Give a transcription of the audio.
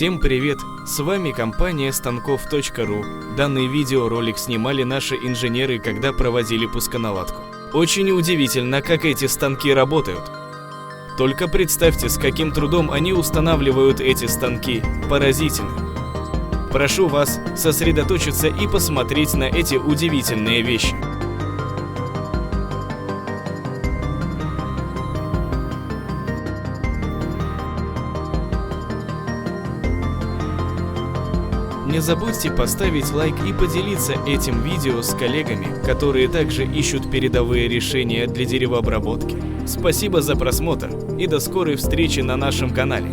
Всем привет! С вами компания станков.ру. Данный видеоролик снимали наши инженеры, когда проводили пусконаладку. Очень удивительно, как эти станки работают. Только представьте, с каким трудом они устанавливают эти станки. Поразительно. Прошу вас сосредоточиться и посмотреть на эти удивительные вещи. Не забудьте поставить лайк и поделиться этим видео с коллегами, которые также ищут передовые решения для деревообработки. Спасибо за просмотр и до скорой встречи на нашем канале.